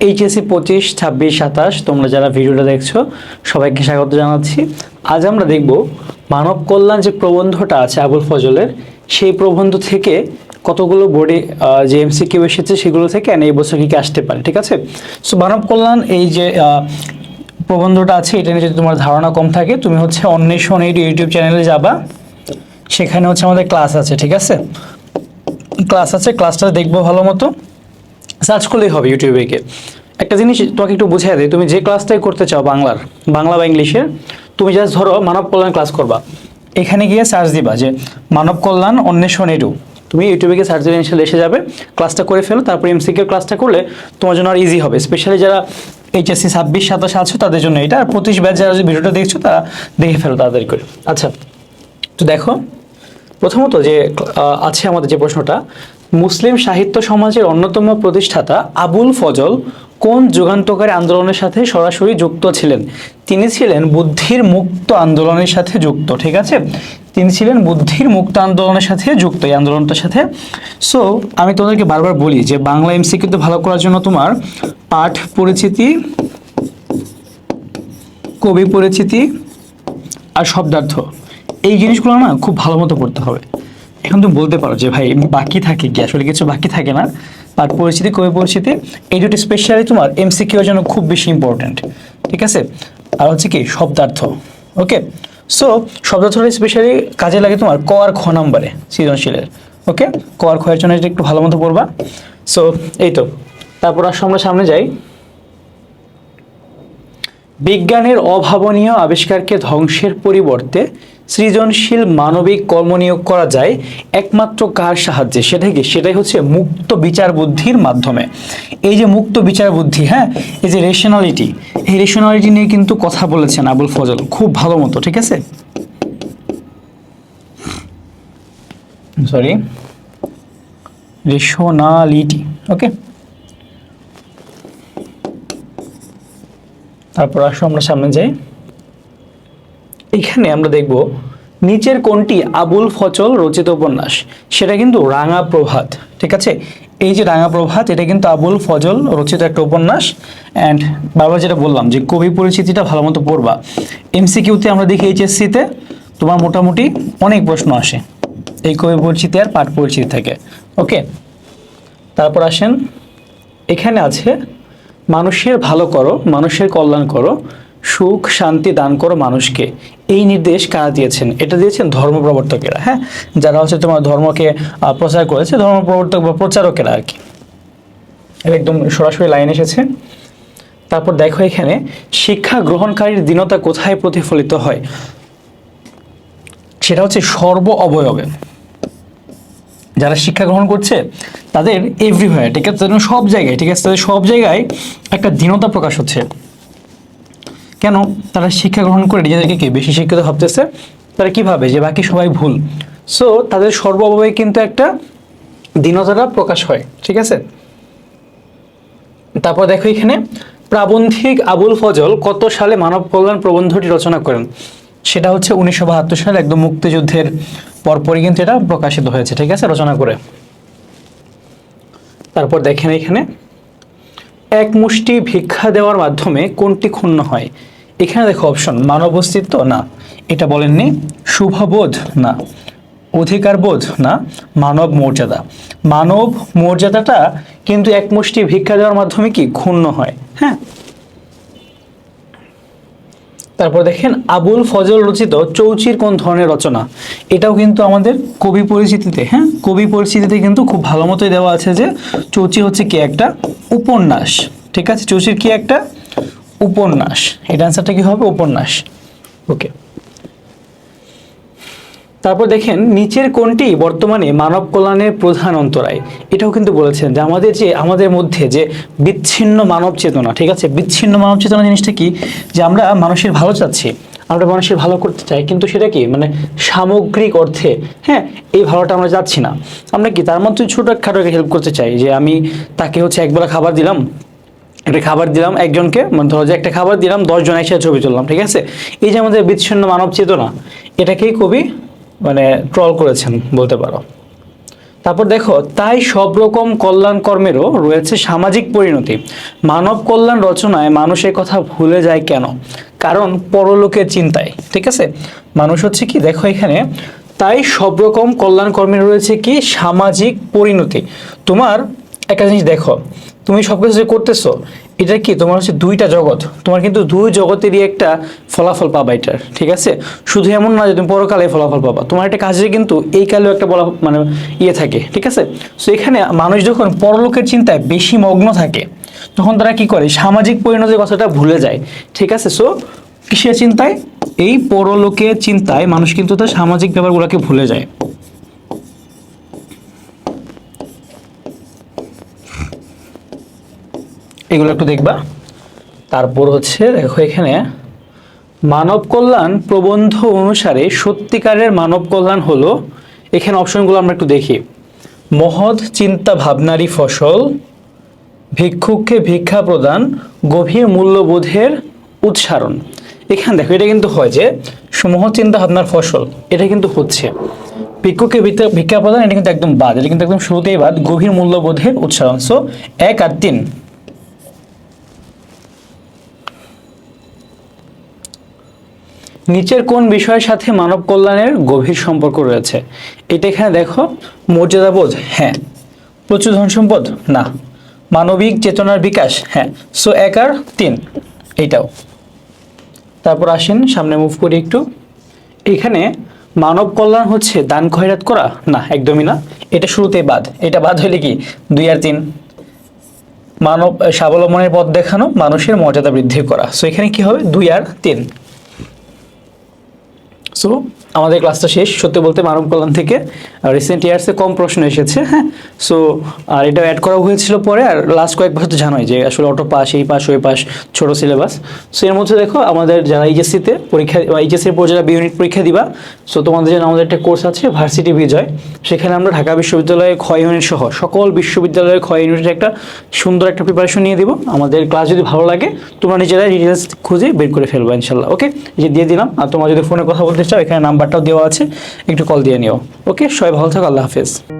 HSC 25, 26, 27 তোমরা যারা ভিডিওটা দেখছো সবাইকে স্বাগত জানাচ্ছি। আজ আমরা দেখব মানব কল্যাণ যে প্রবন্ধটা আছে আবুল ফজলের, সেই প্রবন্ধ থেকে কতগুলো বোর্ডে যে এমসিকিউ এসেছে সেগুলো থেকে এই বছর কি আসতে পারে। ঠিক আছে, সো মানব কল্যাণ এই যে প্রবন্ধটা আছে এটা নিয়ে যদি তোমার ধারণা কম থাকে তুমি হচ্ছে অন্বেষণ এই ইউটিউব চ্যানেলে যাবা, সেখানে হচ্ছে আমাদের ক্লাস আছে। ঠিক আছে, ক্লাস আছে, ক্লাসটা দেখবো ভালো মতো, সার্চ করলেই হবে ইউটিউবে গিয়ে। একটা জিনিস তোমাকে একটু বুঝিয়ে দেয়, তুমি যে ক্লাসটাই করতে চাও বাংলা বা ইংলিশের, তুমি জাস্ট ধরো মানব কল্যাণ ক্লাস করবা, এখানে গিয়ে সার্চ দিবা যে মানব কল্যাণ অন্বেষণ এডু, তুমি ইউটিউবে গিয়ে সার্চ দিলে ইনশাল্লাহ এসে যাবে, ক্লাসটা করে ফেলো। তারপর এমসিকিউ ক্লাসটা করলে তোমার জন্য আর ইজি হবে, স্পেশালি যারা এইচএসসি 26, 27 আছো তাদের জন্য এটা। আর 25 ব্যাচ যারা ভিডিওটা দেখছো তারা দেখে ফেলো তাড়াতাড়ি করে। আচ্ছা, তো দেখো প্রথমত যে আছে আমাদের যে প্রশ্নটা, মুসলিম সাহিত্য সমাজের অন্যতম প্রতিষ্ঠাতা আবুল ফজল কোন যুগান্তকারী আন্দোলনের সাথে সরাসরি যুক্ত ছিলেন? তিনি ছিলেন বুদ্ধির মুক্ত আন্দোলনের সাথে যুক্ত। ঠিক আছে, তিনি ছিলেন বুদ্ধির মুক্ত আন্দোলনের সাথে যুক্ত, এই আন্দোলনটার সাথে। সো আমি তোমাদেরকে বারবার বলি যে বাংলা এমসিকিউতে ভালো করার জন্য তোমার পাঠ পরিচিতি, কবি পরিচিতি আর শব্দার্থ, এই জিনিসগুলো না খুব ভালো মতো পড়তে হবে। এখন তুমি বলতে পারো যে ভাই বাকি থাকে কি, আসলে কিছু বাকি থাকে না। পাঠ পরিচিতি, কবি পরিচিতি, এই দুটি স্পেশালি তোমার এমসিকিউ এর জন্য খুব বেশি ইম্পর্টেন্ট। ঠিক আছে, আর হচ্ছে কি শব্দার্থ। ওকে, সো শব্দার্থটা স্পেশালি কাজে লাগে তোমার ক আর খ নাম্বারে সৃজনশীলের। ওকে, ক আর খ এর জন্য এটা একটু ভালো মতো পড়বা। সো এই তো, তারপর আসলে আমরা সামনে যাই। বিজ্ঞানের অভাবনীয় আবিষ্কারকে ধ্বংসের পরিবর্তে সৃজনশীল মানবিক কর্ম নিয়োগ করা যায় একমাত্র কার সাহায্যে? সেটাই হচ্ছে মুক্ত বিচার বুদ্ধির মাধ্যমে। এই যে মুক্ত বিচার বুদ্ধি, হ্যাঁ, এই যে রেশনালিটি, এই রেশনালিটি নিয়ে কিন্তু কথা বলেছেন আবুল ফজল খুব ভালো মতো। ঠিক আছে, সরি, রেশনালিটি। ওকে, তারপর আসো আমরা সামনে যাই। এখানে আমরা দেখব নিচের কোনটি আবুল ফজল রচিত উপন্যাস? সেটা কিন্তু রাঙা প্রভাত। ঠিক আছে, এই যে রাঙা প্রভাত এটা কিন্তু আবুল ফজল রচিত একটা উপন্যাস। অ্যান্ড বারবার যেটা বললাম যে কবি পরিচিতিটা ভালো মতো পড়বা। এমসিকিউতে আমরা দেখি এইচএসসিতে তোমার মোটামুটি অনেক প্রশ্ন আসে এই কবি পরিচিতি আর পাঠ পরিচিতি থেকে। ওকে, তারপর আসেন, এখানে আছে মানুষের ভালো করো, মানুষের কল্যাণ করো, সুখ শান্তি দান করো মানুষকে। এই নির্দেশ কারা দিয়েছেন? এটা দিয়েছেন ধর্ম প্রবর্তকেরা। হ্যাঁ, যারা হচ্ছে তোমার ধর্মকে প্রচার করেছে, ধর্ম প্রবর্তক বা প্রচারকেরা আর কি। এটা একদম সরাসরি লাইন এসেছে। তারপর দেখো এখানে শিক্ষা গ্রহণকারীর দীনতা কোথায় প্রতিফলিত হয়? সেটা হচ্ছে সর্ব অবয়বে। যারা শিক্ষা গ্রহণ করছে তাদের এভরিহোয়ার, ঠিক আছে, সব জায়গায়, ঠিক আছে, তাদের সব জায়গায় একটা দীনতা প্রকাশ হচ্ছে। কেন? তারা শিক্ষা গ্রহণ করে নিজেদেরকে কি বেশি শিক্ষিত ভাবতেছে। তারা কি ভাবে যে বাকি সবাই ভুল। সো তাদের সর্বভাবে কিন্তু একটা দীনতাটা প্রকাশ হয়। ঠিক আছে, তারপর দেখো এখানে প্রাবন্ধিক আবুল ফজল কত সালে মানব কল্যাণ প্রবন্ধটি রচনা করেন? সেটা হচ্ছে 1972 সালে, একদম মুক্তিযুদ্ধের পরপরই কিন্তু এটা প্রকাশিত হয়েছে। ঠিক আছে, রচনা করে। তারপর দেখেন এখানে এক মুষ্টি ভিক্ষা দেওয়ার মাধ্যমে কোনটি ক্ষুণ্ণ হয়? এখানে দেখো অপশন, মানব অস্তিত্ব না, এটা বলেননি, শুভবোধ না, অধিকার বোধ না, মানব মর্যাদা। মানব মর্যাদাটা কিন্তু এক মুষ্টি ভিক্ষা দেওয়ার মাধ্যমে কি ক্ষুণ্ণ হয়। হ্যাঁ, তারপর দেখেন আবুল ফজল রচিত চৌচির কোন ধরনের রচনা? এটাও কিন্তু আমাদের কবি পরিচিতিতে, হ্যাঁ, কবি পরিচিতিতে কিন্তু খুব ভালো মতোই দেওয়া আছে যে চৌচি হচ্ছে কি একটা উপন্যাস। ঠিক আছে, চৌচির কি একটা উপন্যাস, এটা অ্যান্সারটা কি হবে? উপন্যাস। ওকে, তারপর দেখেন নিচের কোনটি বর্তমানে মানব কল্যাণের প্রধান অন্তরায়? এটাও কিন্তু বলেছেন যে আমাদের মধ্যে যে বিচ্ছিন্ন মানব চেতনা। ঠিক আছে, বিচ্ছিন্ন মানব চেতনা জিনিসটা কি? যে আমরা মানুষের ভালো চাচ্ছি, আমরা মানুষের ভালো করতে চাই, কিন্তু সেটা কি মানে সামগ্রিক অর্থে, হ্যাঁ, এই ভালোটা আমরা যাচ্ছি না। আমরা কি তার মধ্যে ছোটখাটো হেল্প করতে চাই, যে আমি তাকে হচ্ছে একবেলা খাবার দিলাম, একটা খাবার দিলাম একজনকে, মানে ধরো যে একটা খাবার দিলাম 10 জন এসে ছবি তুললাম। ঠিক আছে, এই যে আমাদের বিচ্ছিন্ন মানব চেতনা, এটাকেই কবি মানে ট্রল করেছেন বলতে পারো। তারপর দেখো, তাই সব রকম কল্যাণ কর্মেরও রয়েছে সামাজিক পরিণতি। মানব কল্যাণ রচনায় মানুষের কথা ভুলে যায় কেন? কারণ পরলোকের চিন্তায়। ঠিক আছে, মানুষ হচ্ছে কি, দেখো এখানে, তাই সব রকম কল্যাণ কর্মের রয়েছে কি সামাজিক পরিণতি। তোমার একটা জিনিস দেখো, তুমি সবকিছু যে করতেছো, এটা কি তোমার হচ্ছে দুইটা জগৎ, তোমার কিন্তু দুই জগতেরই একটা ফলাফল পাবা এটার। ঠিক আছে, শুধু এমন না যে তুমি পরকালে ফলাফল পাবা, তোমার একটা কাজে কিন্তু এই কালেও একটা বলা মানে ইয়ে থাকে। ঠিক আছে, সো এখানে মানুষ যখন পরলোকের চিন্তায় বেশি মগ্ন থাকে, তখন তারা কি করে, সামাজিক পরিণতির কথাটা ভুলে যায়। ঠিক আছে, সো কিসের চিন্তায়? এই পরলোকের চিন্তায় মানুষ কিন্তু তার সামাজিক ব্যাপারগুলোকে ভুলে যায়। এগুলো একটু দেখবা। তারপর হচ্ছে দেখো এখানে, মানব কল্যাণ প্রবন্ধ অনুসারে সত্যিকারের মানব কল্যাণ হলো, এখানে অপশনগুলো আমরা একটু দেখি। মহৎ চিন্তা ভাবনারই ফসল, ভিক্ষুককে ভিক্ষা প্রদান, গভীর মূল্যবোধের উৎসারণ। এখানে দেখো, এটা কিন্তু হয় যে মহৎ চিন্তা ভাবনার ফসল, এটা কিন্তু হচ্ছে ভিক্ষুককে ভিক্ষা প্রদান, এটা কিন্তু একদম বাদ, এটা কিন্তু একদম শুরুতেই বাদ। গভীর মূল্যবোধের উৎসারণ, সো 1 আর 3। নিচের কোন বিষয়ের সাথে মানব কল্যাণের গভীর সম্পর্ক রয়েছে? এটা এখানে দেখো, মর্যাদাবোধ, হ্যাঁ। প্রচুর ধন সম্পদ, না। মানবিক চেতনার বিকাশ, হ্যাঁ। সো 1 আর 3 এইটাও। তারপর আসেন সামনে মুভ করি একটু। এখানে মানব কল্যাণ হচ্ছে দান খয়রাত করা, না একদমই না, এটা শুরুতেই বাদ। এটা বাদ হইলে কি 2 আর 3। মানব স্বাবলম্বনের পথ দেখানো, মানুষের মর্যাদা বৃদ্ধি করা, সো এখানে কি হবে 2 আর 3। সো আমাদের ক্লাসটা শেষ। সত্যি বলতে মানব কল্যাণ থেকে রিসেন্ট ইয়ার্সে কম প্রশ্ন এসেছে, হ্যাঁ। সো আর এটা অ্যাড করা হয়েছিল পরে, আর লাস্ট কয়েক বছর তো জানোই যে আসলে অটো পাস, এই পাস, ওই পাস, ছোটো সিলেবাস। সো এর মধ্যে দেখো, আমাদের যারা এইচএসসিতে পরীক্ষা, এইচএসসির পর যারা ইউনিট পরীক্ষা দিবা, সো তোমাদের জন্য আমাদের একটা কোর্স আছে ভার্সিটি বিজয়। সেখানে আমরা ঢাকা বিশ্ববিদ্যালয়ে ক্ষয় ইউনিট সহ সকল বিশ্ববিদ্যালয়ের ক্ষয় ইউনিটের একটা সুন্দর একটা প্রিপারেশন নিয়ে দিব। আমাদের ক্লাস যদি ভালো লাগে, তোমরা নিজেরাই ডিটেলস খুঁজে বের করে ফেলবো ইনশাল্লাহ। ওকে, এই যে দিয়ে দিলাম। আর তোমরা যদি ফোনে কথা বলতে চাও, এখানে নাম্বারটাও দেওয়া আছে, একটু কল দিয়ে নিও। ওকে, সবাই ভালো থাকো, আল্লাহ হাফেজ।